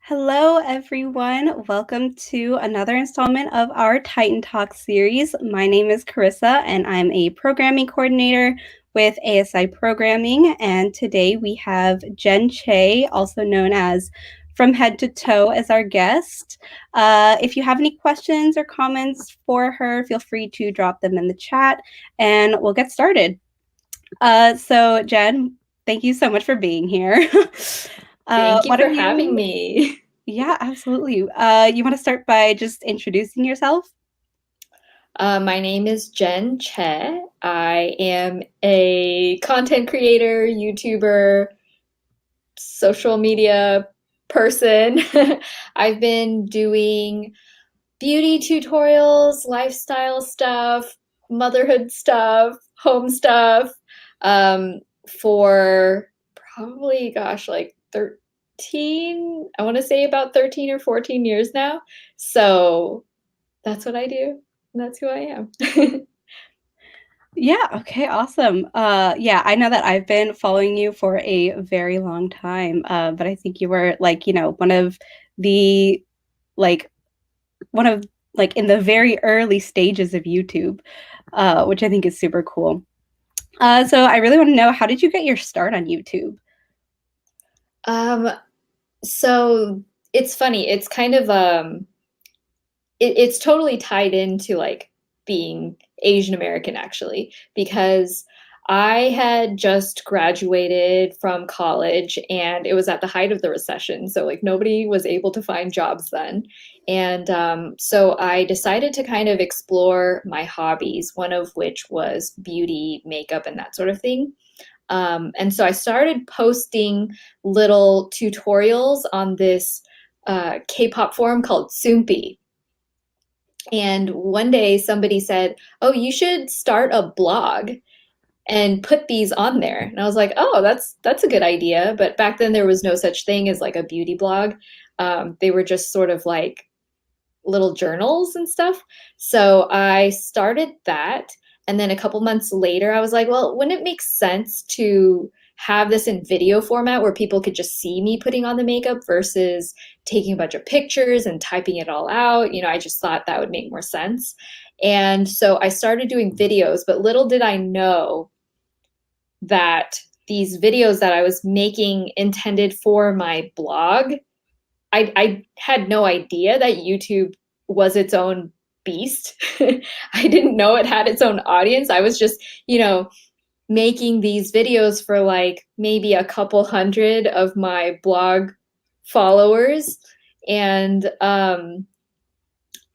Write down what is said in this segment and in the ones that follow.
Hello, everyone. Welcome to another installment of our Titan Talk series. My name is Carissa, and I'm a programming coordinator with ASI Programming. And today we have Jen Chae, also known as From Head to Toe, as our guest. If you have any questions or comments for her, feel free to drop them in the chat, and we'll get started. So, Jen, thank you so much for being here. Thank you for having me. Yeah, absolutely. You want to start by just introducing yourself? My name is Jen Chae. I am a content creator, YouTuber, social media person. I've been doing beauty tutorials, lifestyle stuff, motherhood stuff, home stuff, for probably, gosh, like 13, I want to say about 13 or 14 years now. So that's what I do. And that's who I am. Yeah, okay, awesome. Yeah, I know that I've been following you for a very long time, but I think you were one of the like one of in the very early stages of YouTube, which I think is super cool. So I really want to know, how did you get your start on YouTube? So it's funny. It's kind of it's totally tied into like being Asian American actually, because I had just graduated from college and it was at the height of the recession. So like nobody was able to find jobs then. And so I decided to kind of explore my hobbies, one of which was beauty, makeup, and that sort of thing. And so I started posting little tutorials on this K-pop forum called Soompi. And one day somebody said, "Oh, you should start a blog and put these on there." And I was like, "Oh, that's a good idea." But back then there was no such thing as like a beauty blog. They were just sort of like little journals and stuff. So I started that. And then a couple months later, I was like, well, wouldn't it make sense to have this in video format where people could just see me putting on the makeup versus taking a bunch of pictures and typing it all out? You know, I just thought that would make more sense. And so I started doing videos, but little did I know that these videos that I was making intended for my blog, I had no idea that YouTube was its own beast. I didn't know it had its own audience. I was just, making these videos for like maybe a couple hundred of my blog followers. And I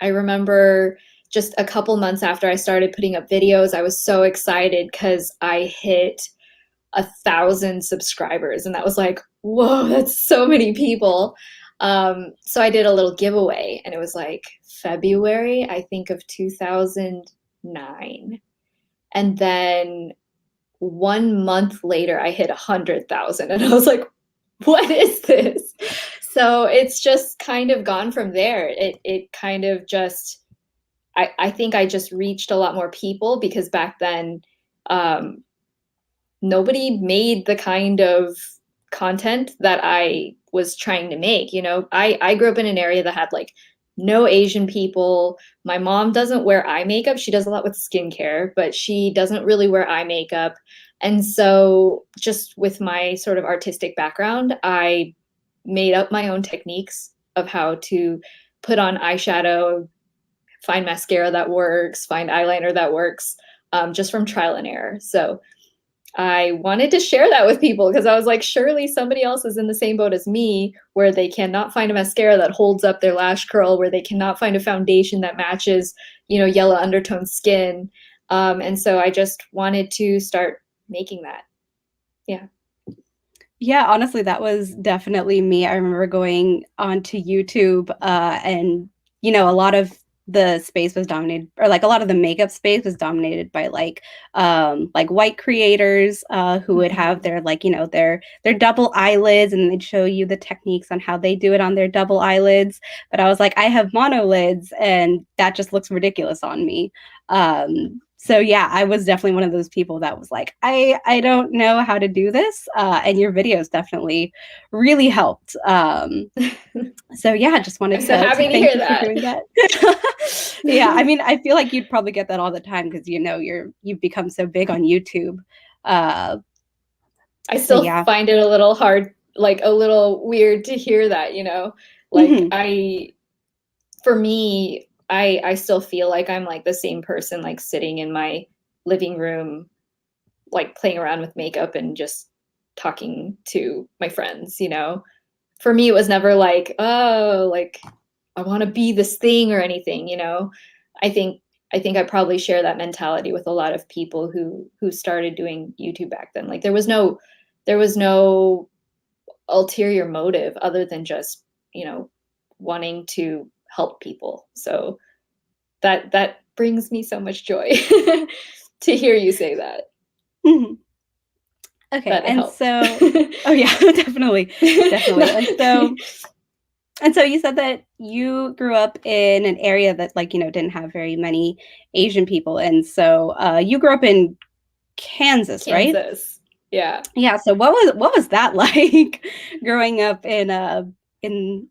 remember just a couple months after I started putting up videos, I was so excited because I hit 1,000 subscribers. And that was like, whoa, that's so many people. So I did a little giveaway, and it was like February, I think, of 2009. And then 1 month later, I hit 100,000. And I was like, what is this? So it's just kind of gone from there. It kind of just, I think I just reached a lot more people because back then, nobody made the kind of content that I was trying to make. I grew up in an area that had like no Asian people. My mom doesn't wear eye makeup. She does a lot with skincare, but she doesn't really wear eye makeup. And so, just with my sort of artistic background, I made up my own techniques of how to put on eyeshadow, find mascara that works, find eyeliner that works, just from trial and error. So, I wanted to share that with people because I was like, surely somebody else is in the same boat as me, where they cannot find a mascara that holds up their lash curl, where they cannot find a foundation that matches, yellow undertone skin. And so I just wanted to start making that. Yeah. Yeah, honestly, that was definitely me. I remember going onto YouTube, and a lot of the space was dominated, or like a lot of the makeup space was dominated by like white creators who would have their their double eyelids, and they'd show you the techniques on how they do it on their double eyelids. But I was like, I have monolids, and that just looks ridiculous on me. So yeah, I was definitely one of those people that was like, I don't know how to do this, and your videos definitely really helped. So yeah, just wanted I'm so to happy to thank hear you for that. doing that. Yeah, I mean, I feel like you'd probably get that all the time because you've become so big on YouTube. Uh, I so still yeah. find it a little hard, like a little weird to hear that, like Mm-hmm. for me, I still feel like I'm like the same person, like sitting in my living room, like playing around with makeup and just talking to my friends. For me, it was never like, oh, like I want to be this thing or anything. I think I probably share that mentality with a lot of people who started doing YouTube back then. Like there was no ulterior motive other than just, wanting to help people. So that brings me so much joy to hear you say that Mm-hmm. Okay, that it and helped. so, oh yeah, definitely, definitely, and so you said that you grew up in an area that didn't have very many Asian people, and so you grew up in Kansas, right? Kansas. Yeah. Yeah. So what was that like growing up in an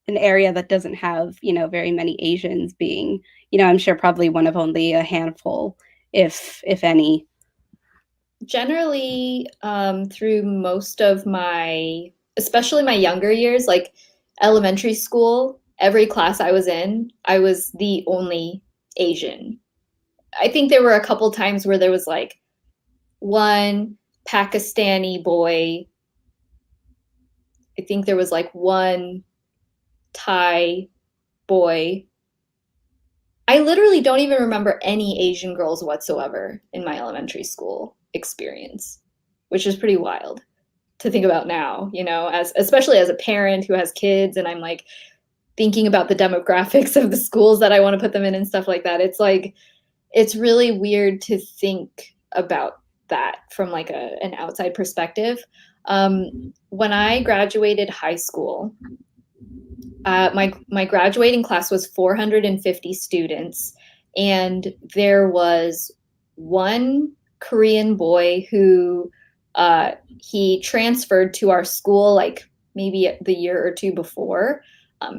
area that doesn't have very many Asians, being I'm sure probably one of only a handful, if any. Generally, through most of especially my younger years, like elementary school, every class I was in, I was the only Asian. I think there were a couple times where there was like one Pakistani boy. I think there was like one Thai boy. I literally don't even remember any Asian girls whatsoever in my elementary school experience, which is pretty wild to think about now, as especially as a parent who has kids, and I'm like thinking about the demographics of the schools that I want to put them in and stuff like that. It's like it's really weird to think about that from like an outside perspective. When I graduated high school, my graduating class was 450 students, and there was one Korean boy who he transferred to our school like maybe the year or two before.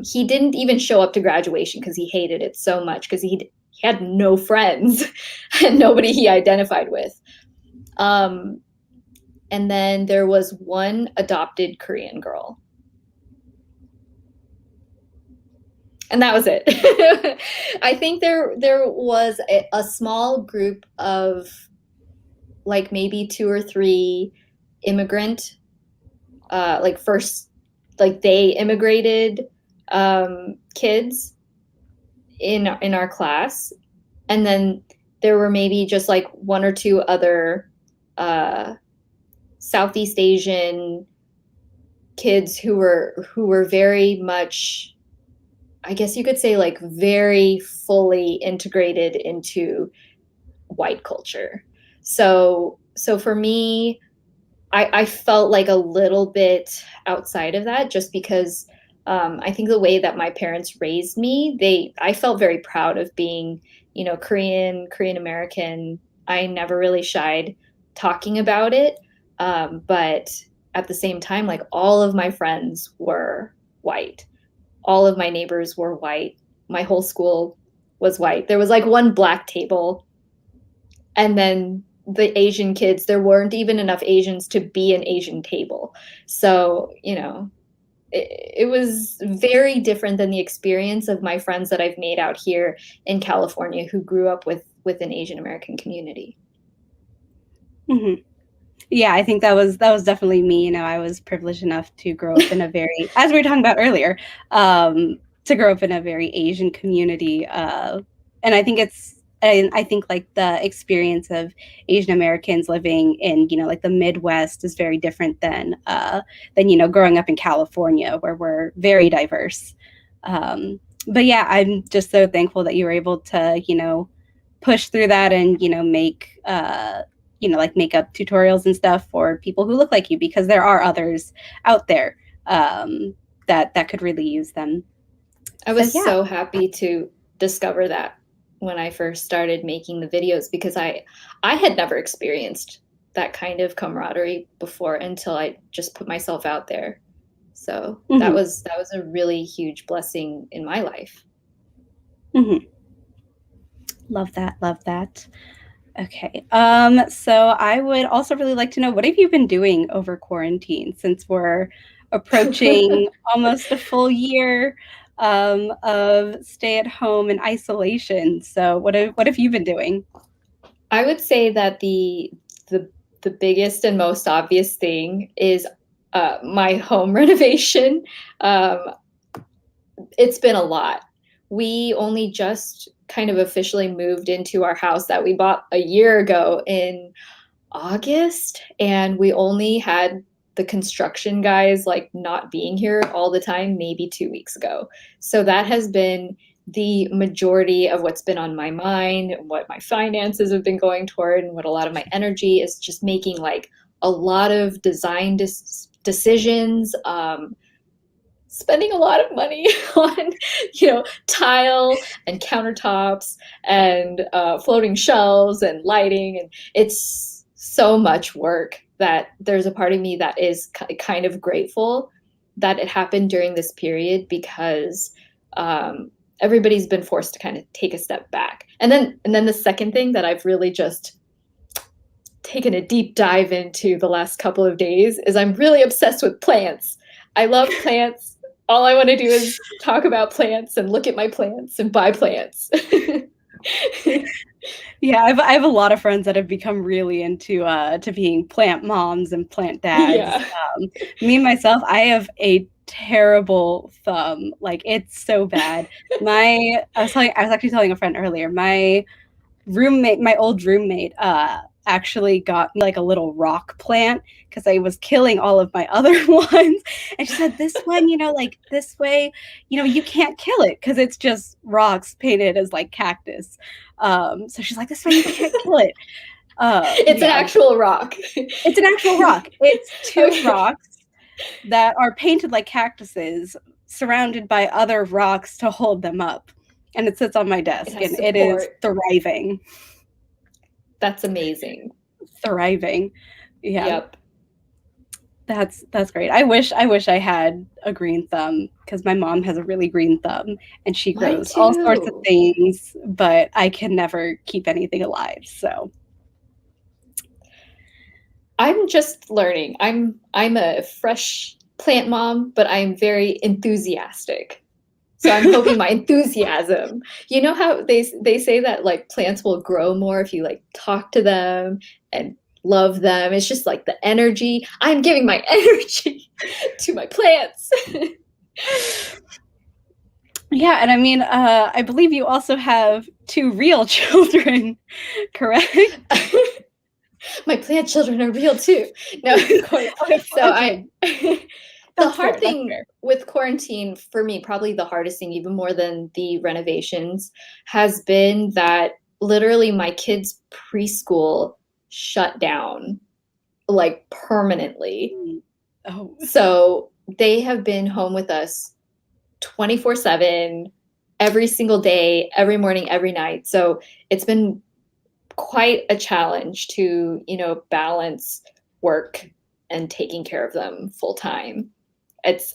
He didn't even show up to graduation because he hated it so much because had no friends and nobody he identified with. Um, and then there was one adopted Korean girl. And that was it. I think there was a small group of like maybe 2 or 3 immigrant like first like they immigrated kids in our class, and then there were maybe just like 1 or 2 other Southeast Asian kids who were very much, I guess you could say, like very fully integrated into white culture. So for me, I felt like a little bit outside of that just because I think the way that my parents raised me, I felt very proud of being, Korean American. I never really shied talking about it. But at the same time, like all of my friends were white. All of my neighbors were white. My whole school was white. There was like one black table, and then the Asian kids, there weren't even enough Asians to be an Asian table. So, it was very different than the experience of my friends that I've made out here in California who grew up with an Asian American community. Mm-hmm. Yeah, I think that was definitely me. I was privileged enough to grow up in a very, as we were talking about earlier, to grow up in a very Asian community, and I think like the experience of Asian Americans living in like the Midwest is very different than growing up in California, where we're very diverse. But yeah, I'm just so thankful that you were able to push through that and make like makeup tutorials and stuff for people who look like you, because there are others out there that could really use them. I So was yeah. so happy to discover that when I first started making the videos, because I had never experienced that kind of camaraderie before until I just put myself out there. So that Mm-hmm. was a really huge blessing in my life. Mm-hmm. Love that. Love that. Okay. So I would also really like to know, what have you been doing over quarantine, since we're approaching almost a full year of stay at home and isolation. So what have you been doing? I would say that the the biggest and most obvious thing is my home renovation. Um, it's been a lot. We only just kind of officially moved into our house that we bought a year ago in August, and we only had the construction guys like not being here all the time maybe 2 weeks ago. So that has been the majority of what's been on my mind, what my finances have been going toward, and what a lot of my energy is just making like a lot of design decisions, spending a lot of money on, tile and countertops and floating shelves and lighting. And it's so much work that there's a part of me that is kind of grateful that it happened during this period, because everybody's been forced to kind of take a step back. And then the second thing that I've really just taken a deep dive into the last couple of days is I'm really obsessed with plants. I love plants. All I want to do is talk about plants and look at my plants and buy plants. Yeah, I have a lot of friends that have become really into to being plant moms and plant dads. Yeah. Me myself, I have a terrible thumb. Like, it's so bad. I was actually telling a friend earlier, my old roommate, actually got me like a little rock plant because I was killing all of my other ones. And she said, this one, like this way, you can't kill it because it's just rocks painted as like cactus. So she's like, this way you can't kill it. It's an Yeah, actual rock. it's an actual rock. It's two Okay. rocks that are painted like cactuses, surrounded by other rocks to hold them up. And it sits on my It desk, has and it is support. thriving. That's amazing. Thriving. Yeah. Yep. That's great. I wish I had a green thumb because my mom has a really green thumb and she Mine grows all sorts of too. things, but I can never keep anything alive. So I'm just learning. I'm a fresh plant mom, but I'm very enthusiastic. So I'm hoping my enthusiasm. You know how they say that like plants will grow more if you like talk to them and love them. It's just like the energy. I'm giving my energy to my plants. yeah, and I mean, I believe you also have two real children, correct? My plant children are real too. No, of course. Okay, So okay, the that's hard fair. That's thing fair. with quarantine for me, probably the hardest thing, even more than the renovations, has been that literally my kids' preschool shut down like permanently. Mm. Oh, So they have been home with us 24/7, every single day, every morning, every night. So it's been quite a challenge to, balance work and taking care of them full time. It's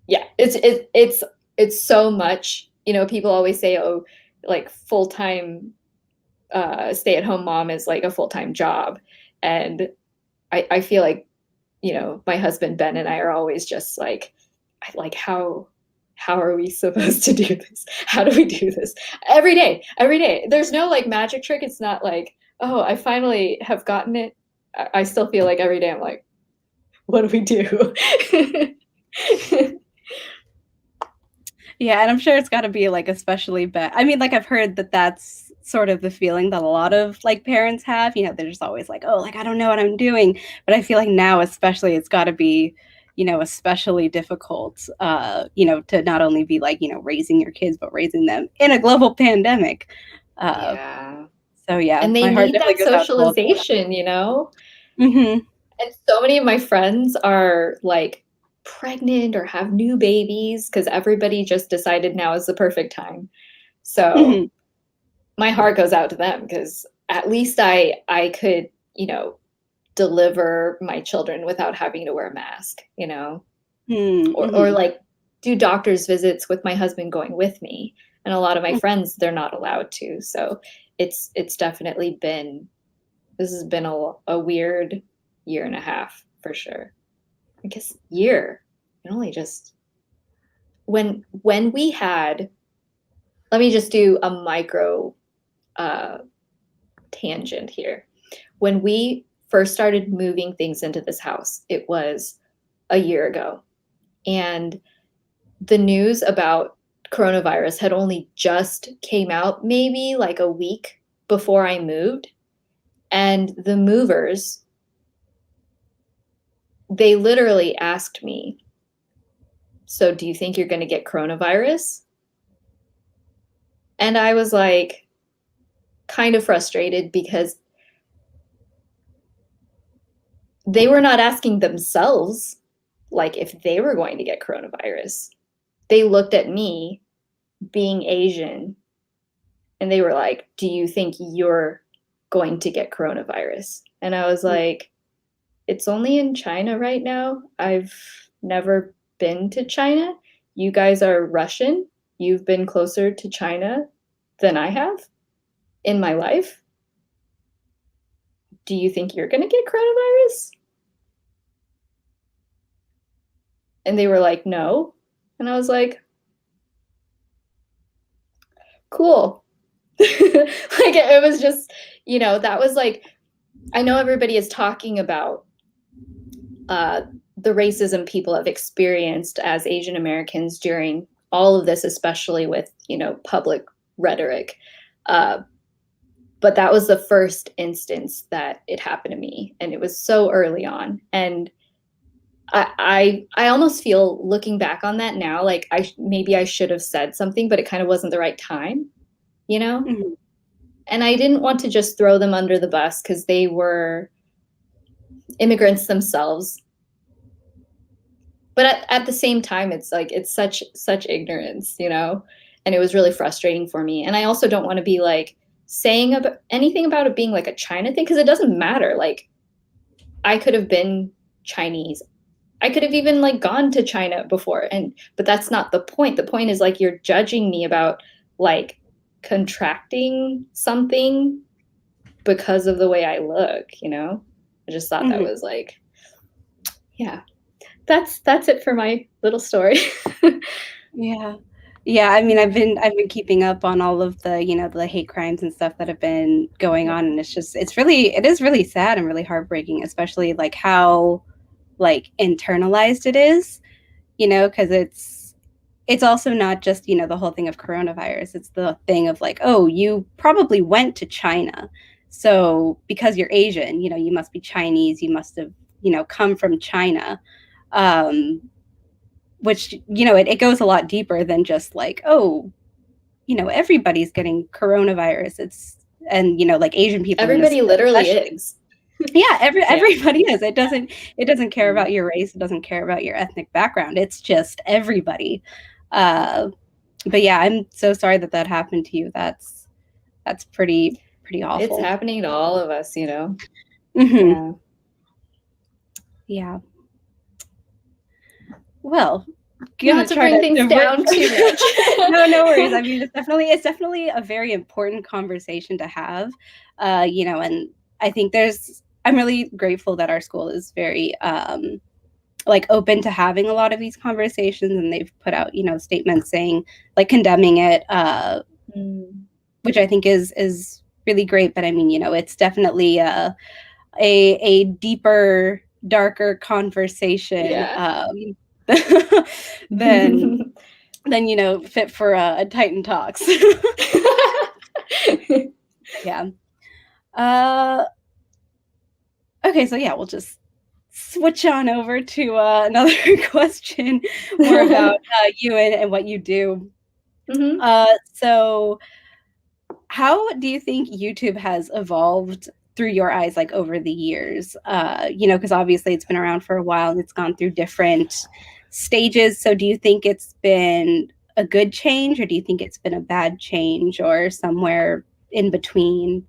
yeah, it's so much. People always say, oh, like full time stay at home mom is like a full time job, and I feel like my husband Ben and I are always just like how are we supposed to do this? How do we do this every day? Every day, there's no like magic trick. It's not like, oh, I finally have gotten it. I still feel like every day I'm like, what do we do? yeah, and I'm sure it's got to be like especially bad. I mean, like I've heard that that's sort of the feeling that a lot of like parents have. You know, they're just always like, "Oh, like I don't know what I'm doing." But I feel like now, especially, it's got to be, especially difficult. To not only be like raising your kids, but raising them in a global pandemic. Uh, Yeah. so yeah, And they my heart need definitely that goes out to all of socialization, you know? them. Hmm. And so many of my friends are like pregnant or have new babies because everybody just decided now is the perfect time. So Hmm. my heart goes out to them because at least I could, deliver my children without having to wear a mask, or Hmm. like do doctor's visits with my husband going with me. And a lot of my friends, they're not allowed to. So it's definitely been this has been a weird year and a half for sure. I guess year. It only just when we had let me just do a micro uh, tangent here. When we first started moving things into this house, it was a year ago. And the news about coronavirus had only just came out maybe like a week before I moved. And the movers, they literally asked me, so do you think you're going to get coronavirus? And I was like, kind of frustrated because they were not asking themselves like if they were going to get coronavirus. They looked at me being Asian and they were like, "Do you think you're going to get coronavirus?" And I was like, "It's only in China right now. I've never been to China. You guys are Russian. You've been closer to China than I have in my life. Do you think you're going to get coronavirus?" And they were like, "No." And I was like, "Cool." Like it was just, that was like, I know everybody is talking about uh, the racism people have experienced as Asian Americans during all of this, especially with, public rhetoric. Uh, but that was the first instance that it happened to me. And it was so early on. And I almost feel looking back on that now, like maybe I should have said something, but it kind of wasn't the right time, you know? Hmm. And I didn't want to just throw them under the bus because they were immigrants themselves. But at the same time, it's like it's such ignorance, And it was really frustrating for me. And I also don't want to be like saying about anything about it being like a China thing because it doesn't matter. Like I could have been Chinese. I could have even like gone to China before, but that's not the point. The point is like you're judging me about like contracting something because of the way I look, you know? I just thought that Mhm. was like, yeah. That's it for my little story. Yeah. Yeah, I mean, Yeah. I've been keeping up on all of the, the hate crimes and stuff that have been going Yeah. on, and it is really sad and really heartbreaking, especially like how like internalized it is, because it's also not just, the whole thing of coronavirus. It's the thing of like, oh, you probably went to China. So because you're Asian, you must be Chinese, you must have, come from China. Um, which, it goes a lot deeper than just like, oh, everybody's getting coronavirus. And, like Asian people in this Everybody literally especially. is. Yeah, Yeah. everybody is. It doesn't care Mm. about your race. It doesn't care about your ethnic background. It's just everybody. Uh, but yeah, I'm so sorry that that happened to you. That's pretty It's awful. happening to all of us, you know? Hmm. Yeah. Yeah. Well, gonna Not to try to bring things divert down from too much. no, no worries. I mean, it's definitely a very important conversation to have. And I think I'm really grateful that our school is very like open to having a lot of these conversations, and they've put out, statements saying like condemning it, Mm. which I think is really great. But I mean, it's definitely a deeper, darker conversation Yeah. than fit for a Titan Talks. Yeah. Uh, okay, so yeah, we'll just switch on over to another question, more about you and what you do. Hmm. So how do you think YouTube has evolved through your eyes, like over the years? Because obviously it's been around for a while and it's gone through different stages. So do you think it's been a good change, or do you think it's been a bad change, or somewhere in between?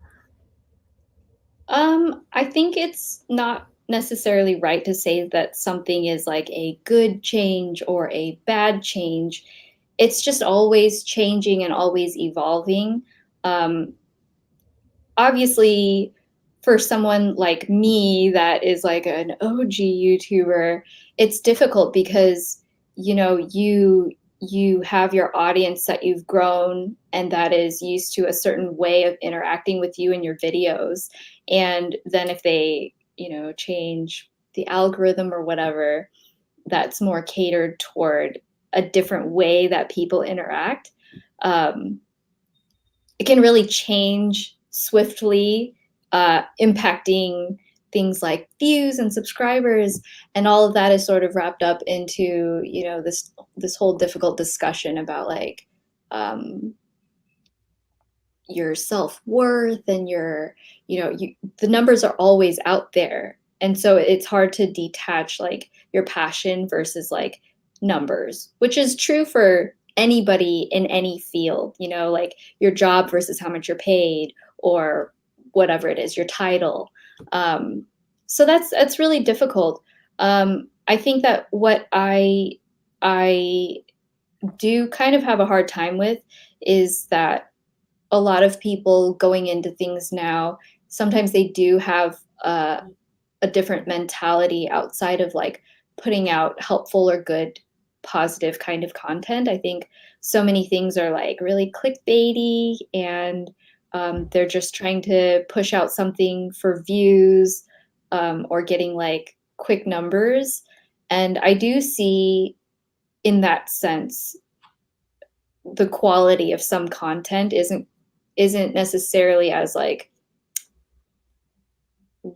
I think it's not necessarily right to say that something is like a good change or a bad change. It's just always changing and always evolving. Um, Obviously, for someone like me that is like an OG YouTuber, it's difficult because you have your audience that you've grown and that is used to a certain way of interacting with you in your videos. And then if they, change the algorithm or whatever, that's more catered toward a different way that people interact. Um, it can really change swiftly, impacting things like views and subscribers, and all of that is sort of wrapped up into this whole difficult discussion about like um, your self worth and the numbers are always out there, and so it's hard to detach like your passion versus like numbers, which is true for anybody in any field, like your job versus how much you're paid, or whatever it is, your title. So that's really difficult. I think that what I do kind of have a hard time with is that a lot of people going into things now, sometimes they do have a different mentality outside of like putting out helpful or good, positive kind of content. I think so many things are like really clickbaity, and they're just trying to push out something for views, or getting like quick numbers. And I do see in that sense the quality of some content isn't necessarily as like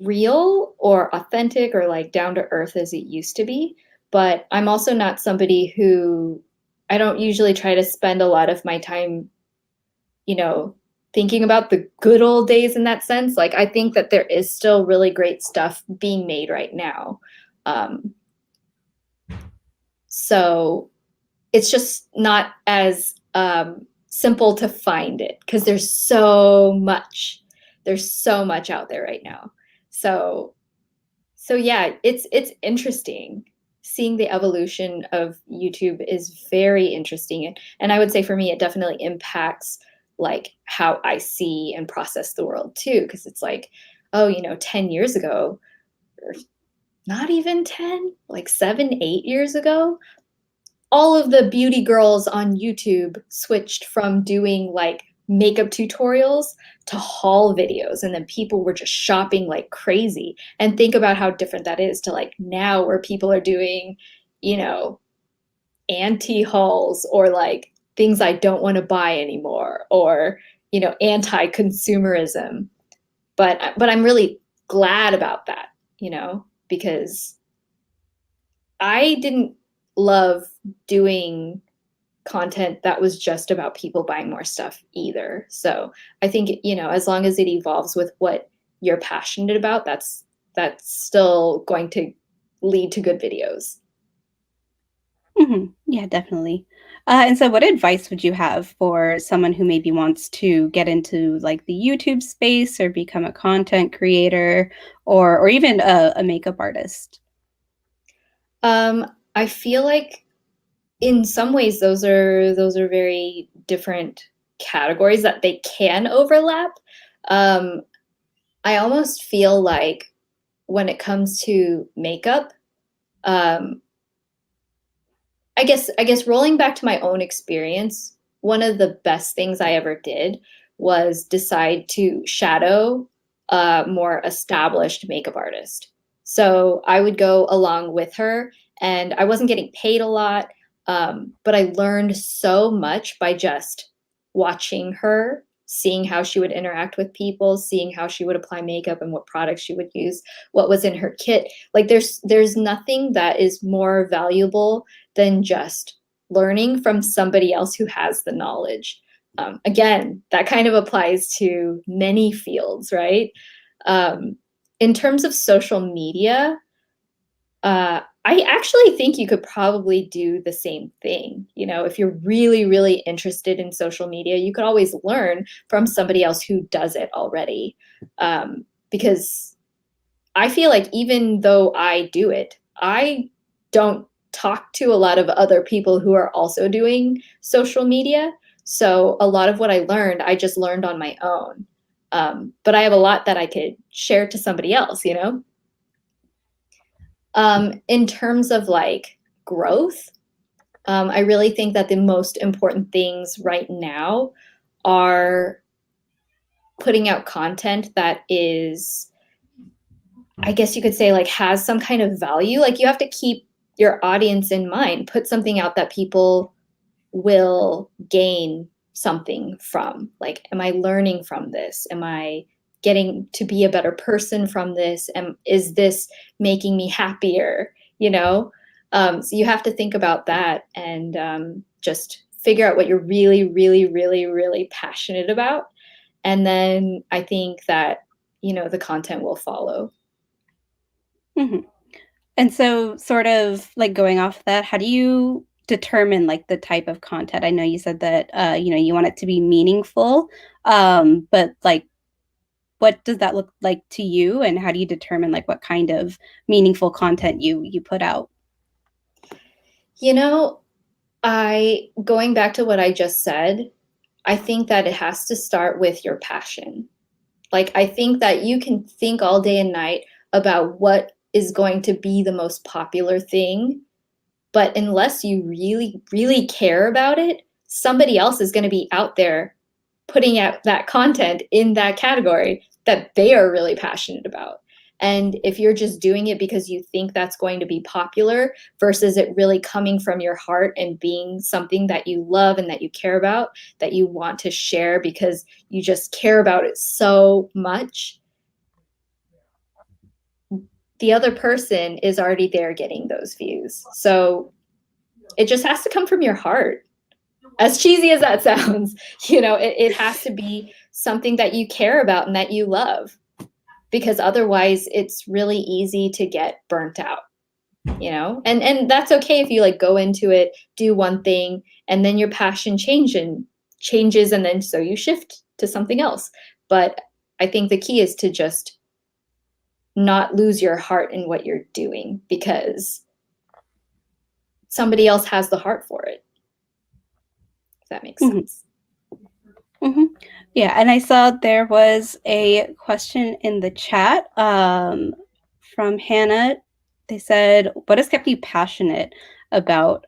real or authentic or like down to earth as it used to be. But I'm also not somebody who, I don't usually try to spend a lot of my time, you know, thinking about the good old days in that sense. Like I think that there is still really great stuff being made right now. Um, so it's just not as simple to find it because there's so much out there right now. So So yeah, it's interesting. Seeing the evolution of YouTube is very interesting. And I would say for me, it definitely impacts like how I see and process the world too. Because it's like, oh, 10 years ago, or not even 10, like 7, 8 years ago, all of the beauty girls on YouTube switched from doing like makeup tutorials to haul videos, and then people were just shopping like crazy. And think about how different that is to like now where people are doing, you know, anti hauls or like things I don't want to buy anymore, or anti consumerism. But I'm really glad about that, because I didn't love doing content that was just about people buying more stuff either. So I think, as long as it evolves with what you're passionate about, that's still going to lead to good videos. Yeah, definitely. And so, what advice would you have for someone who maybe wants to get into like the YouTube space or become a content creator or even a makeup artist? I feel like in some ways those are very different categories that they can overlap. Um, I almost feel like when it comes to makeup, um, I guess rolling back to my own experience, one of the best things I ever did was decide to shadow a more established makeup artist. So I would go along with her, and I wasn't getting paid a lot, but I learned so much by just watching her, seeing how she would interact with people, seeing how she would apply makeup and what products she would use, what was in her kit. Like there's nothing that is more valuable than just learning from somebody else who has the knowledge. Again, that kind of applies to many fields, right? Um, in terms of social media, I actually think you could probably do the same thing. If you're really, really interested in social media, you could always learn from somebody else who does it already. Because I feel like even though I do it, I don't talk to a lot of other people who are also doing social media. So a lot of what I learned, I just learned on my own. But I have a lot that I could share to somebody else. In terms of like growth, I really think that the most important things right now are putting out content that is, I guess you could say, like has some kind of value. Like you have to keep your audience in mind, put something out that people will gain something from. Like, am I learning from this? Am I getting to be a better person from this? Is this making me happier? So you have to think about that, and just figure out what you're really, really, really, really passionate about. And then I think that, the content will follow. hmm And so, sort of like going off that, how do you determine like the type of content? I know you said that you want it to be meaningful, but like, what does that look like to you, and how do you determine like what kind of meaningful content you put out? You know, I going back to what I just said, I think that it has to start with your passion. Like, I think that you can think all day and night about what is going to be the most popular thing, but unless you really, really care about it, somebody else is going to be out there putting out that content in that category that they are really passionate about. And if you're just doing it because you think that's going to be popular versus it really coming from your heart and being something that you love and that you care about, that you want to share because you just care about it so much, the other person is already there getting those views. So it just has to come from your heart. As cheesy as that sounds, it has to be something that you care about and that you love, because otherwise it's really easy to get burnt out. And that's okay if you like go into it, do one thing, and then your passion changes, and then so you shift to something else. But I think the key is to just not lose your heart in what you're doing because somebody else has the heart for it. If that makes Mm-hmm. sense. Mm-hmm. Yeah, and I saw there was a question in the chat from Hannah. They said, "What has kept you passionate about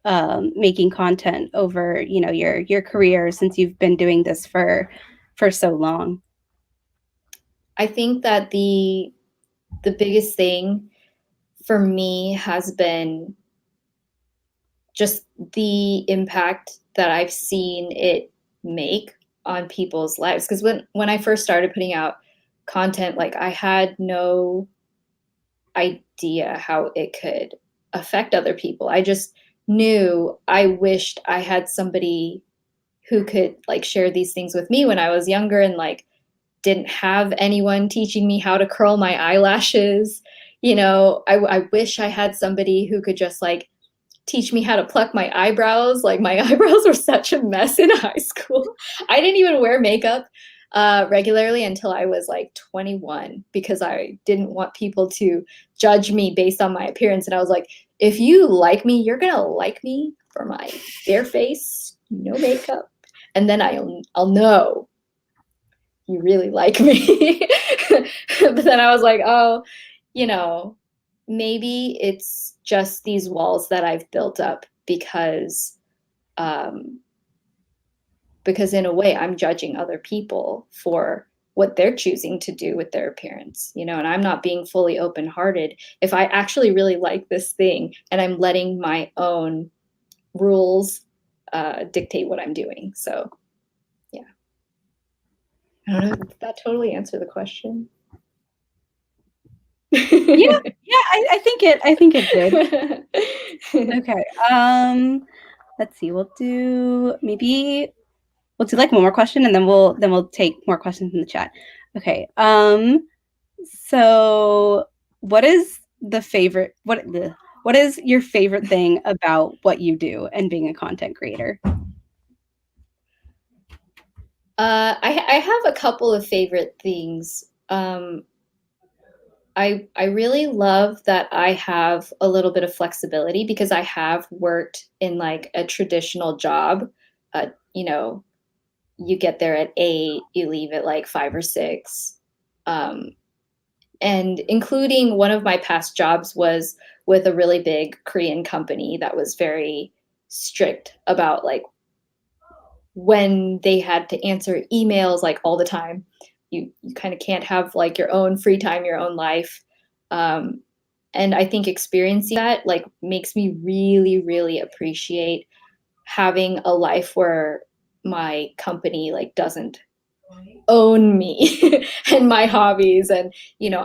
making content over, your career since you've been doing this for so long?" I think that the biggest thing for me has been just the impact that I've seen it make on people's lives. Because when I first started putting out content, like I had no idea how it could affect other people. I just knew I wished I had somebody who could like share these things with me when I was younger and like didn't have anyone teaching me how to curl my eyelashes. I wish I had somebody who could just like teach me how to pluck my eyebrows. Like my eyebrows were such a mess in high school. I didn't even wear makeup regularly until I was like 21 because I didn't want people to judge me based on my appearance. And I was like, if you like me, you're gonna like me for my bare face, no makeup, and then I'll know you really like me. But then I was like, oh, you know, maybe it's just these walls that I've built up um, because in a way I'm judging other people for what they're choosing to do with their appearance, and I'm not being fully open-hearted if I actually really like this thing and I'm letting my own rules dictate what I'm doing. So yeah, I don't know if that totally answered the question. Yeah, yeah, I think it did. Okay. Let's see. We'll do like one more question, and then we'll take more questions in the chat. Okay. So what is what is your favorite thing about what you do and being a content creator? I have a couple of favorite things. I really love that I have a little bit of flexibility because I have worked in like a traditional job. Uh, you know, you get there at 8, you leave at like 5 or 6. Um, and including one of my past jobs was with a really big Korean company that was very strict about like when they had to answer emails like all the time. You kind of can't have like your own free time, your own life. Um, and I think experiencing that like makes me really, really appreciate having a life where my company like doesn't own me and my hobbies, and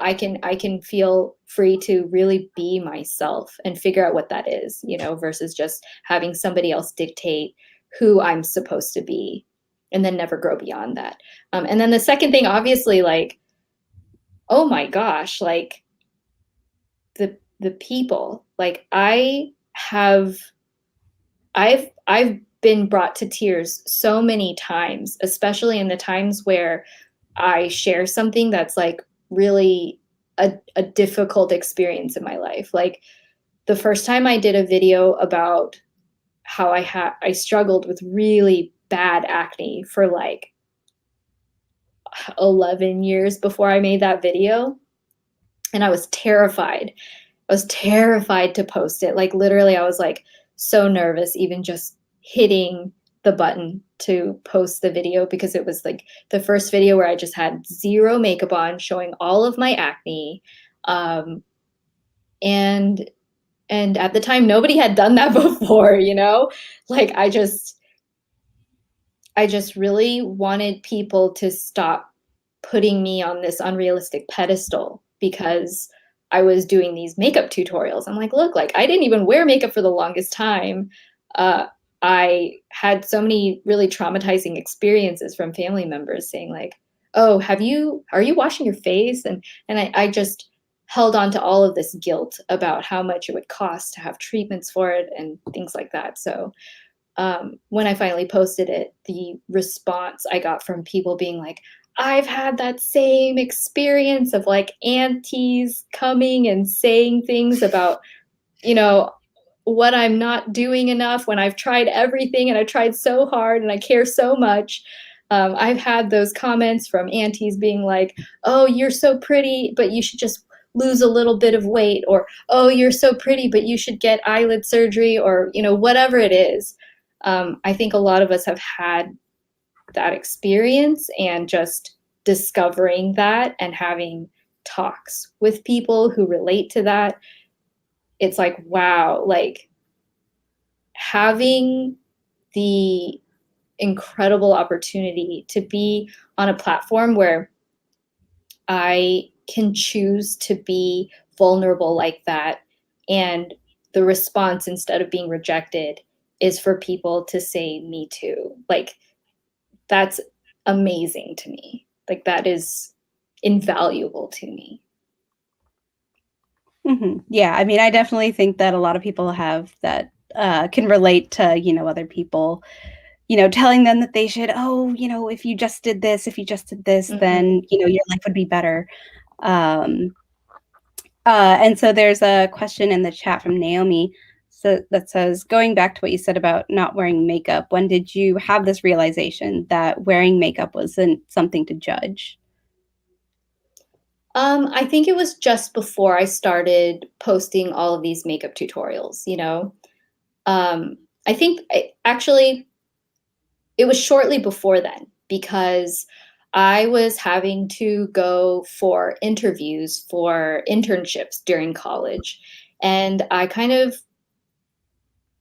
I can feel free to really be myself and figure out what that is, versus just having somebody else dictate who I'm supposed to be and then never grow beyond that. And then the second thing, obviously, like, oh my gosh, like the people, like I've been brought to tears so many times, especially in the times where I share something that's like really a difficult experience in my life. Like the first time I did a video about how I struggled with really bad acne for like 11 years before I made that video, and I was terrified. I was terrified to post it. Like literally I was like so nervous even just hitting the button to post the video because it was like the first video where I just had zero makeup on, showing all of my acne. Um, and and at the time nobody had done that before, Like I just really wanted people to stop putting me on this unrealistic pedestal because I was doing these makeup tutorials. I'm like, look, like I didn't even wear makeup for the longest time. Uh, I had so many really traumatizing experiences from family members saying like, "Oh, are you washing your face?" And I just held on to all of this guilt about how much it would cost to have treatments for it and things like that. So when I finally posted it, the response I got from people being like, I've had that same experience of like aunties coming and saying things about, you know, what I'm not doing enough when I've tried everything and I tried so hard and I care so much. I've had those comments from aunties being like, oh, you're so pretty, but you should just lose a little bit of weight, or oh, you're so pretty, but you should get eyelid surgery, or, whatever it is. I think a lot of us have had that experience, and just discovering that and having talks with people who relate to that, it's like, wow, like having the incredible opportunity to be on a platform where I can choose to be vulnerable like that. And the response, instead of being rejected, is for people to say, me too. Like, that's amazing to me. Like, that is invaluable to me. Yeah, I mean, I definitely think that a lot of people have that can relate to, other people, telling them that they should, oh, if you just did this, if you just did this, Mm-hmm. then, your life would be better. Um, and so there's a question in the chat from Naomi that says, going back to what you said about not wearing makeup, when did you have this realization that wearing makeup wasn't something to judge? I think it was just before I started posting all of these makeup tutorials. Um, I think actually it was shortly before then, because I was having to go for interviews for internships during college. And I kind of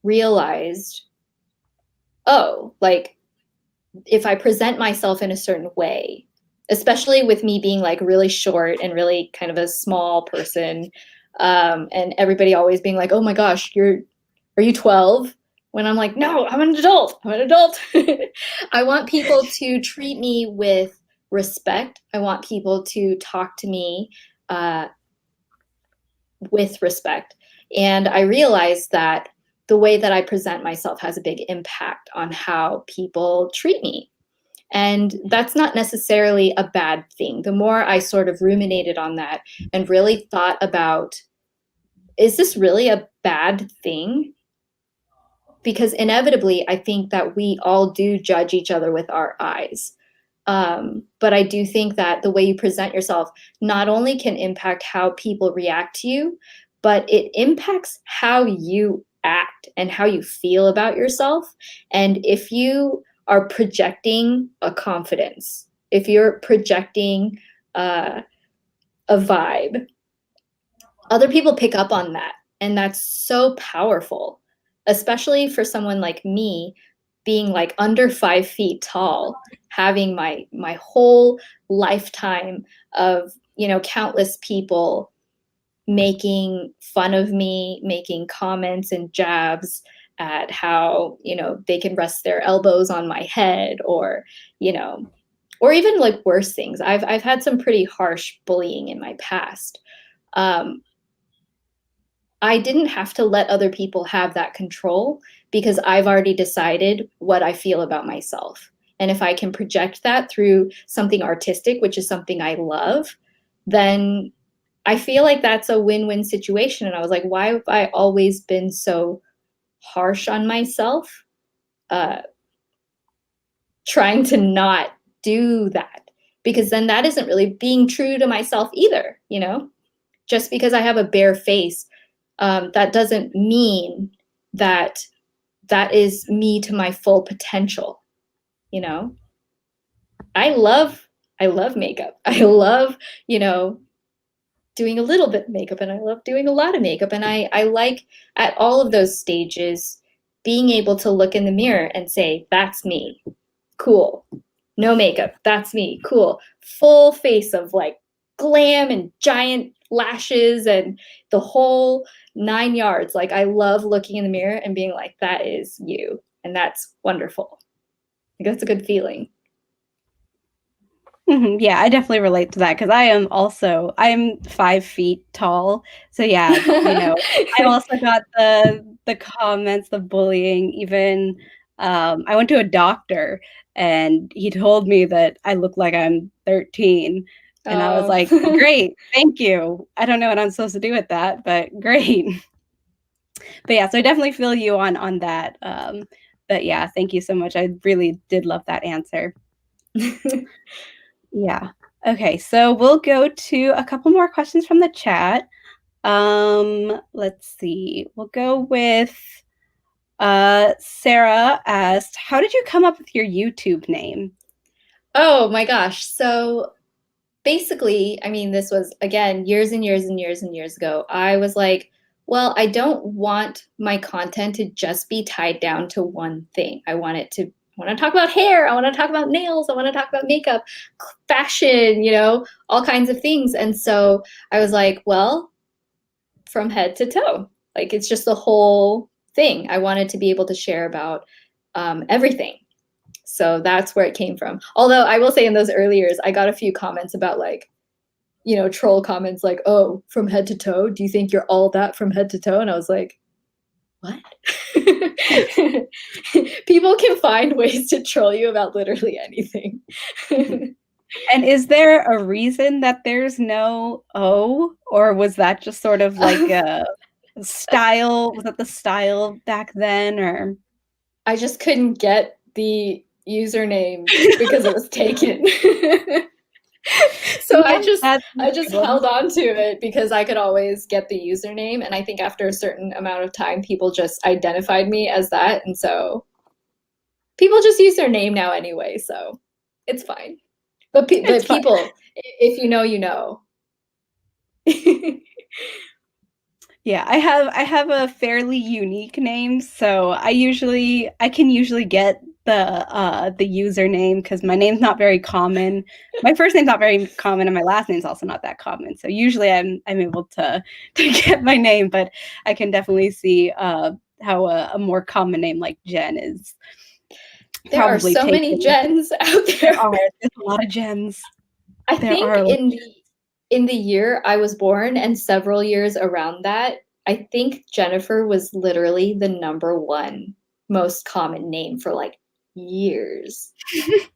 realized, oh, like if I present myself in a certain way, especially with me being like really short and really kind of a small person, and everybody always being like, "Oh my gosh, are you 12?" When I'm like, "No, I'm an adult. I'm an adult." I want people to treat me with respect. I want people to talk to me uh, with respect. And I realized that the way that I present myself has a big impact on how people treat me, and that's not necessarily a bad thing. The more I sort of ruminated on that and really thought about, is this really a bad thing? Because inevitably, I think that we all do judge each other with our eyes. But I do think that the way you present yourself not only can impact how people react to you, but it impacts how you act and how you feel about yourself. And if you are projecting a confidence, if you're projecting uh, a vibe, other people pick up on that. And that's so powerful, especially for someone like me, being like under 5 feet tall, having my whole lifetime of, countless people making fun of me, making comments and jabs at how, they can rest their elbows on my head, or, you know, or even like worse things. I've had some pretty harsh bullying in my past. Um, I didn't have to let other people have that control, because I've already decided what I feel about myself. And if I can project that through something artistic, which is something I love, then I feel like that's a win-win situation. And I was like, why have I always been so harsh on myself, uh, trying to not do that? Because then that isn't really being true to myself either. Just because I have a bare face, that doesn't mean that that is me to my full potential. You know, I love I love makeup. I love you know doing a little bit of makeup, and I love doing a lot of makeup, and I like at all of those stages being able to look in the mirror and say, that's me. Cool. No makeup. That's me. Cool. Full face of like glam and giant lashes and the whole 9 yards. Like, I love looking in the mirror and being like, that is you. And that's wonderful. Like, that's a good feeling. Yeah, I definitely relate to that because I'm 5 feet tall. So yeah, I also got the comments, the bullying, even I went to a doctor and he told me that I look like I'm 13. And I was Oh. like, great, thank you. I don't know what I'm supposed to do with that, but great. But yeah, so I definitely feel you on that. But yeah, thank you so much. I really did love that answer. Yeah. Okay, so we'll go to a couple more questions from the chat. Let's see. We'll go with Sarah asked, "How did you come up with your YouTube name?" Oh my gosh. So basically, I mean, this was again years and years and years and years ago. I was like, well, I don't want my content to just be tied down to one thing. I want to talk about hair, I want to talk about nails, I want to talk about makeup, fashion, all kinds of things. And so I was like, well, from head to toe. Like it's just the whole thing. I wanted to be able to share about everything. So that's where it came from. Although I will say in those early years, I got a few comments about like, troll comments like, oh, from head to toe, do you think you're all that from head to toe? And I was like, what? People can find ways to troll you about literally anything. And is there a reason that there's no O, or was that just sort of like a style? Was that the style back then, or? I just couldn't get the username because it was taken. So Yeah, that's I just understandable. held on to it because I could always get the username, and I think after a certain amount of time people just identified me as that, and so people just use their name now anyway, so it's fine. But It's fine. people, if you know, you know. Yeah, I have a fairly unique name, so I can usually get the username because my name's not very common. My first name's not very common, and my last name's also not that common. So usually I'm able to to get my name, but I can definitely see how a more common name like Jen is There are probably so many taken. Jens out there. There's a lot of Jens. I There think are a lot. in the year I was born and several years around that, I think Jennifer was literally the number one most common name for like years.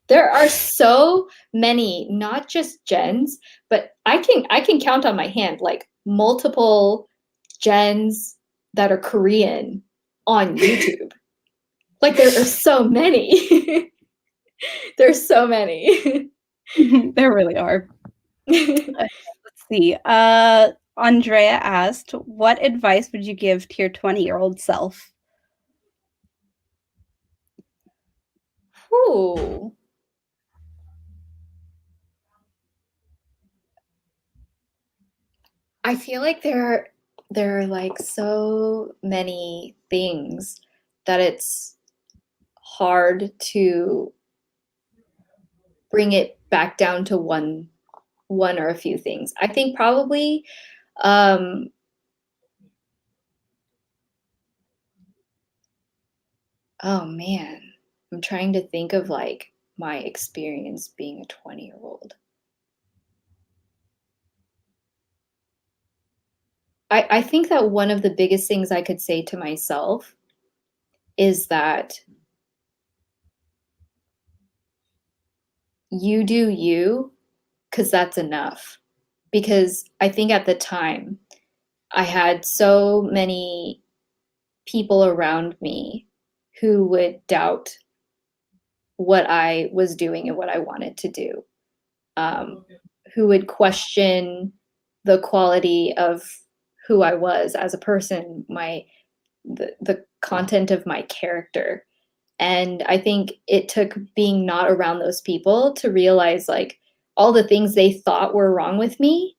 There are so many, not just Jens, but I can count on my hand like multiple Jens that are Korean on YouTube. Like there are so many. There's so many. There really are. Let's see. Andrea asked, "What advice would you give to your 20-year-old self?" Whew. I feel like there are like so many things that it's hard to bring it back down to one or a few things. I think probably um oh man, I'm trying to think of like my experience being a 20-year-old. I think that one of the biggest things I could say to myself is that you do you, because that's enough. Because I think at the time, I had so many people around me who would doubt what I was doing and what I wanted to do, um, who would question the quality of who I was as a person, the content of my character. And I think it took being not around those people to realize like all the things they thought were wrong with me,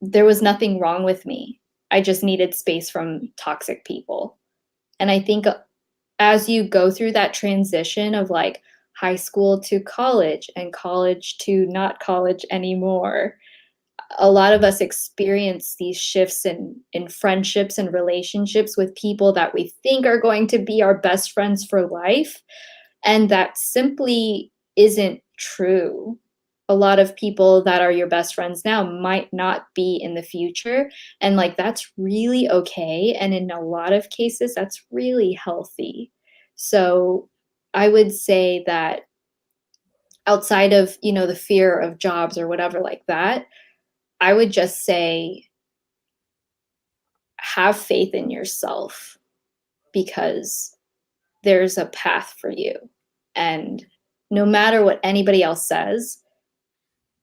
there was nothing wrong with me. I just needed space from toxic people. And I think as you go through that transition of like high school to college and college to not college anymore, a lot of us experience these shifts in friendships and relationships with people that we think are going to be our best friends for life. And that simply isn't true. A lot of people that are your best friends now might not be in the future. And like that's really okay. And in a lot of cases, that's really healthy. So I would say that outside of, the fear of jobs or whatever like that, I would just say have faith in yourself because there's a path for you. And no matter what anybody else says,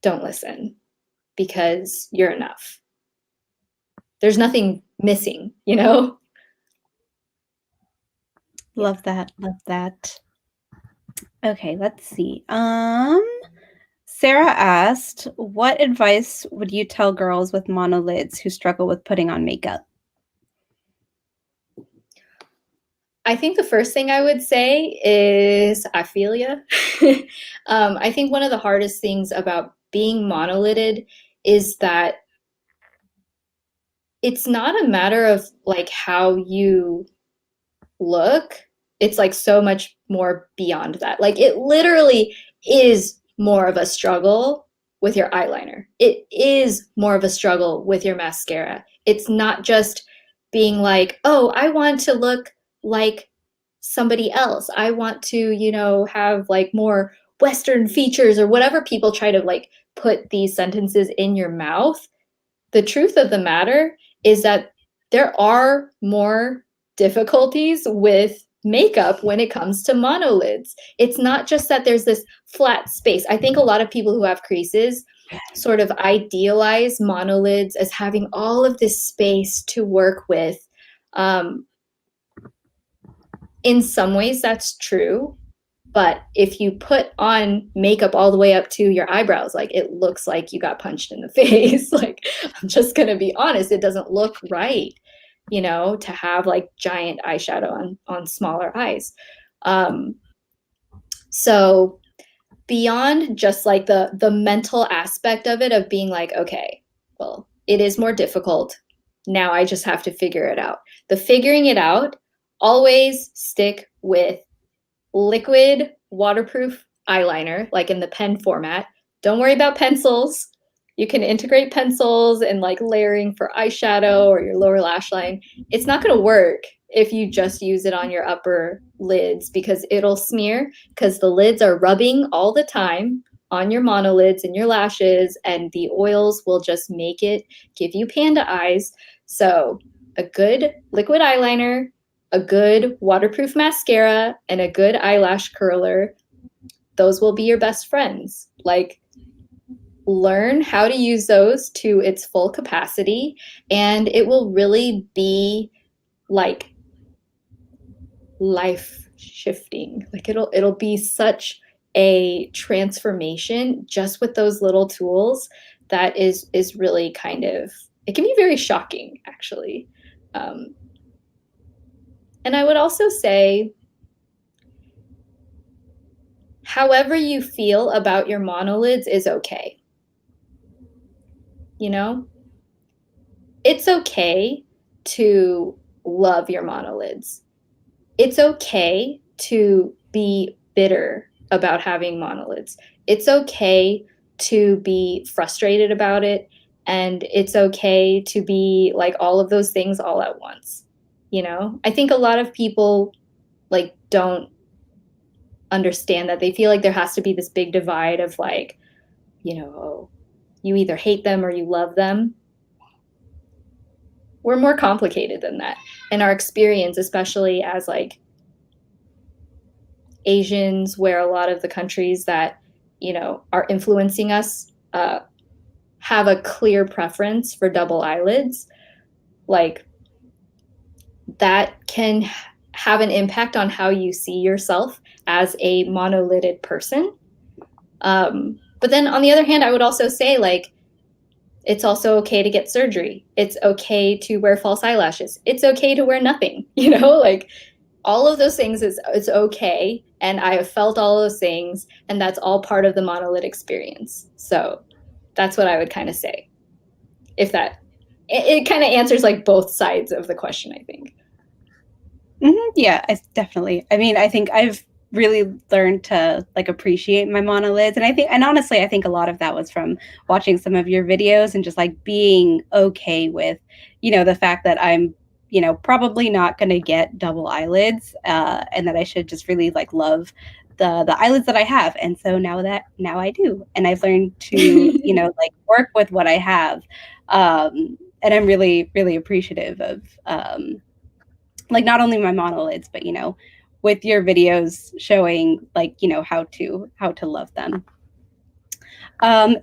don't listen because you're enough. There's nothing missing, Love that. Love that. Okay, let's see. Sarah asked, what advice would you tell girls with monolids who struggle with putting on makeup? I think the first thing I would say is I feel ya. I think one of the hardest things about being monolided is that it's not a matter of like how you look. It's like so much more beyond that. Like it literally is more of a struggle with your eyeliner. It is more of a struggle with your mascara. It's not just being like, oh, I want to look like somebody else. I want to, have like more Western features or whatever people try to like put these sentences in your mouth. The truth of the matter is that there are more difficulties with makeup when it comes to monolids. It's not just that there's this flat space. I think a lot of people who have creases sort of idealize monolids as having all of this space to work with. In some ways, that's true. But if you put on makeup all the way up to your eyebrows, like it looks like you got punched in the face. Like, I'm just going to be honest, it doesn't look right, to have like giant eyeshadow on smaller eyes. So beyond just like the mental aspect of it, of being like, okay, well, it is more difficult. Now I just have to figure it out. The figuring it out, always stick with liquid waterproof eyeliner, like in the pen format. Don't worry about pencils. You can integrate pencils and like layering for eyeshadow or your lower lash line. It's not going to work if you just use it on your upper lids because it'll smear because the lids are rubbing all the time on your monolids and your lashes, and the oils will just make it give you panda eyes. So a good liquid eyeliner, a good waterproof mascara, and a good eyelash curler, those will be your best friends. Like, learn how to use those to its full capacity, and it will really be like life shifting. Like it'll be such a transformation just with those little tools that is really kind of, it can be very shocking actually. And I would also say, however you feel about your monolids is okay. It's okay to love your monolids. It's okay to be bitter about having monolids. It's okay to be frustrated about it. And it's okay to be like all of those things all at once. I think a lot of people like don't understand that. They feel like there has to be this big divide of like, you either hate them or you love them. We're more complicated than that. And our experience, especially as like Asians, where a lot of the countries that, are influencing us have a clear preference for double eyelids, like that can have an impact on how you see yourself as a monolided person. But then on the other hand, I would also say like, it's also okay to get surgery. It's okay to wear false eyelashes. It's okay to wear nothing, like all of those things it's okay. And I have felt all those things, and that's all part of the monolid experience. So that's what I would kind of say. If that, it kind of answers like both sides of the question, I think. Mm-hmm. Yeah, definitely. I mean, I think I've really learned to like appreciate my monolids, and honestly, I think a lot of that was from watching some of your videos and just like being okay with, the fact that I'm, probably not going to get double eyelids, and that I should just really like love the eyelids that I have. And so now I do, and I've learned to like work with what I have, and I'm really really appreciative of like not only my monolids, but with your videos showing like how to love them.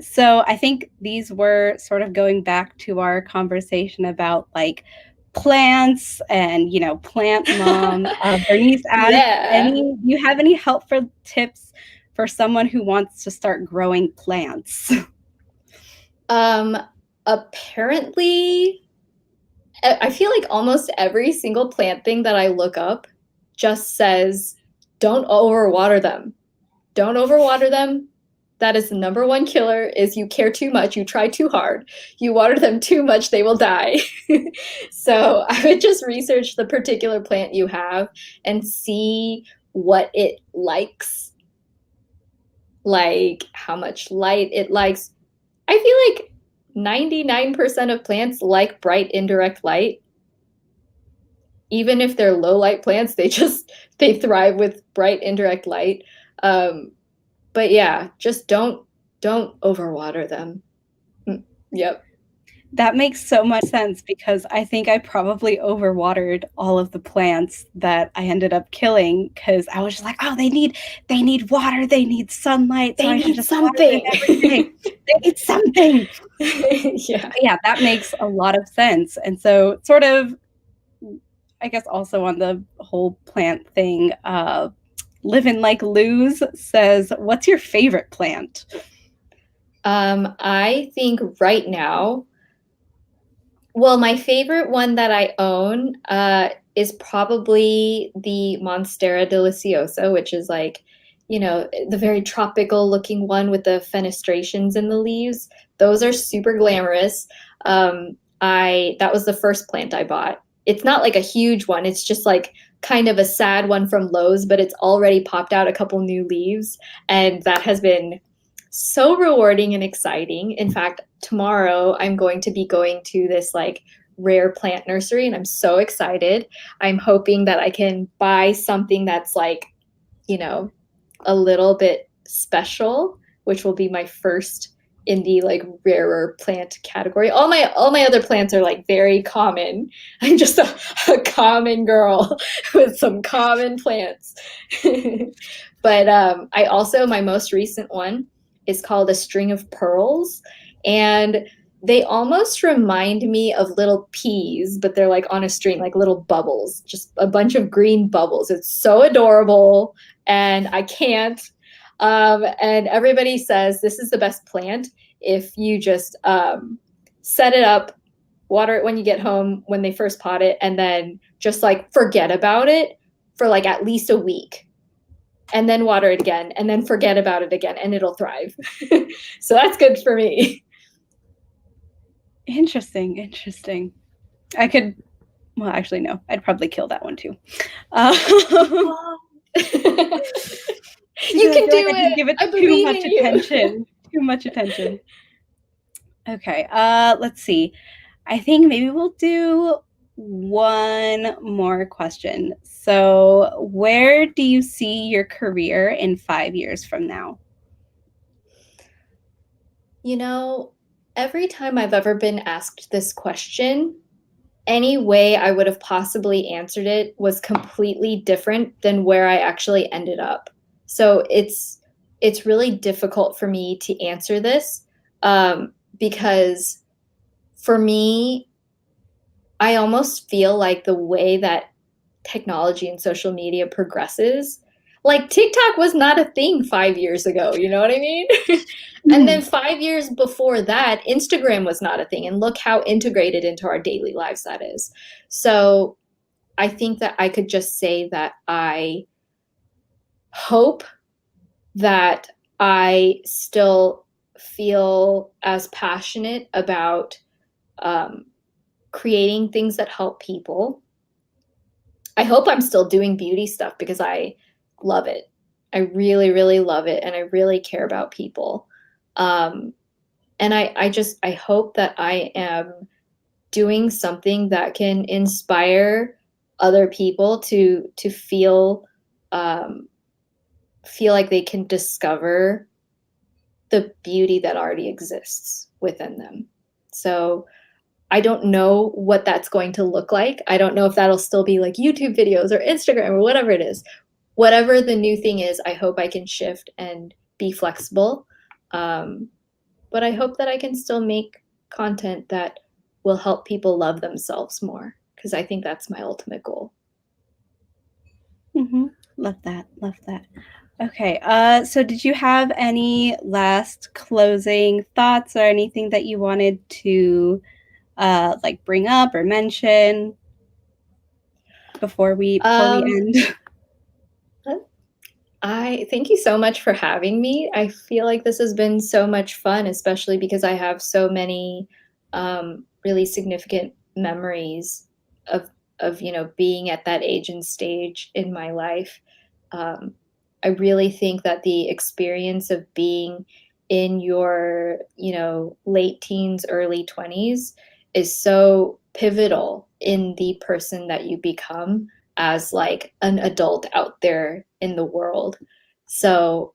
So I think these were sort of going back to our conversation about like plants and plant mom. Bernice asked, Yeah. do you have any helpful tips for someone who wants to start growing plants? Apparently, I feel like almost every single plant thing that I look up just says, don't overwater them. Don't overwater them. That is the number one killer, is you care too much, you try too hard. You water them too much, they will die. So I would just research the particular plant you have and see what it likes, like how much light it likes. I feel like 99% of plants like bright indirect light. Even if they're low light plants, they thrive with bright indirect light. But yeah, just don't overwater them. Yep. That makes so much sense because I think I probably overwatered all of the plants that I ended up killing because I was just like, oh, they need water, they need sunlight, so They I should need just water them something. every day. They need something. Yeah. But yeah, that makes a lot of sense. And so sort of, I guess also on the whole plant thing, Living Like Luz says, what's your favorite plant? I think right now, well, my favorite one that I own is probably the Monstera deliciosa, which is like, the very tropical looking one with the fenestrations in the leaves. Those are super glamorous. I That was the first plant I bought. It's not like a huge one. It's just like kind of a sad one from Lowe's, but it's already popped out a couple new leaves, and that has been so rewarding and exciting. In fact, tomorrow I'm going to be going to this like rare plant nursery, and I'm so excited. I'm hoping that I can buy something that's like, you know, a little bit special, which will be my first in the like rarer plant category. All my other plants are like very common. I'm just a common girl with some common plants. But I also, my most recent one is called a string of pearls, and they almost remind me of little peas, but they're like on a string, like little bubbles, just a bunch of green bubbles. It's so adorable, and I can't. And everybody says this is the best plant if you just set it up, water it when you get home when they first pot it, and then just like forget about it for like at least a week, and then water it again, and then forget about it again, and it'll thrive. So that's good for me. Interesting. I could, well, actually, no, I'd probably kill that one too. You I can feel like do I just it. give it I too believe much in you. attention. Too much attention. Okay, let's see. I think maybe we'll do one more question. So, where do you see your career in 5 years from now? You know, every time I've ever been asked this question, any way I would have possibly answered it was completely different than where I actually ended up. So it's really difficult for me to answer this, because for me, I almost feel like the way that technology and social media progresses, like TikTok was not a thing 5 years ago, you know what I mean? And then 5 years before that, Instagram was not a thing. And look how integrated into our daily lives that is. So I think that I could just say that I hope that I still feel as passionate about um, creating things that help people. I hope I'm still doing beauty stuff because I love it. I really, really love it. And I really care about people. And I hope that I am doing something that can inspire other people to feel like they can discover the beauty that already exists within them. So I don't know what that's going to look like. I don't know if that'll still be like YouTube videos or Instagram or whatever it is. Whatever the new thing is, I hope I can shift and be flexible. But I hope that I can still make content that will help people love themselves more, because I think that's my ultimate goal. Mm-hmm. Love that. Love that. Okay. So did you have any last closing thoughts or anything that you wanted to like bring up or mention before we end? I thank you so much for having me. I feel like this has been so much fun, especially because I have so many really significant memories of being at that age and stage in my life. Um, I really think that the experience of being in your late teens, early 20s is so pivotal in the person that you become as like an adult out there in the world. So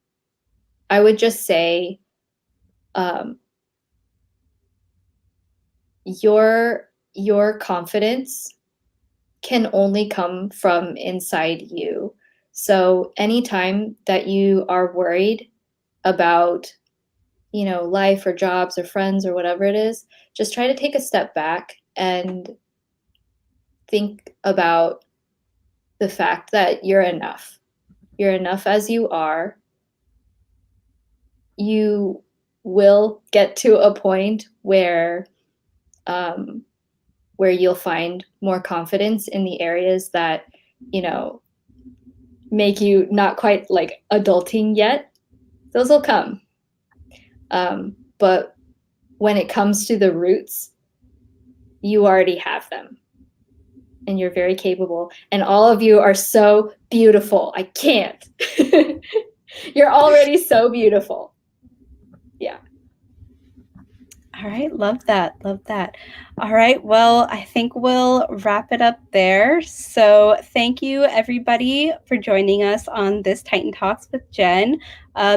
I would just say um, your confidence can only come from inside you. So anytime that you are worried about life or jobs or friends or whatever it is, just try to take a step back and think about the fact that you're enough. You're enough as you are. You will get to a point um, where you'll find more confidence in the areas that you know make you not quite like adulting yet. Those will come. But when it comes to the roots, you already have them and you're very capable. And all of you are so beautiful. I can't. You're already so beautiful. Yeah. All right, love that. Love that. All right, well, I think we'll wrap it up there. So, thank you everybody for joining us on this Titan Talks with Jen.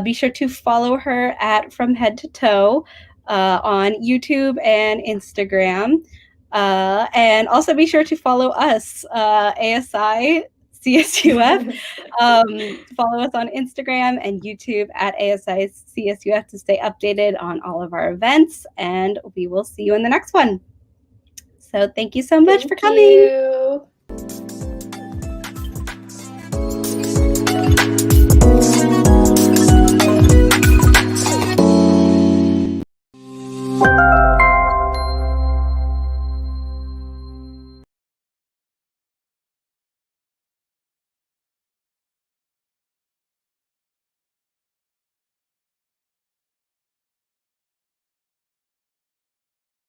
Be sure to follow her at From Head to Toe on YouTube and Instagram. And also be sure to follow us, ASI CSUF. Follow us on Instagram and YouTube at ASI CSUF to stay updated on all of our events, and we will see you in the next one. So thank you so much for coming. Thank you.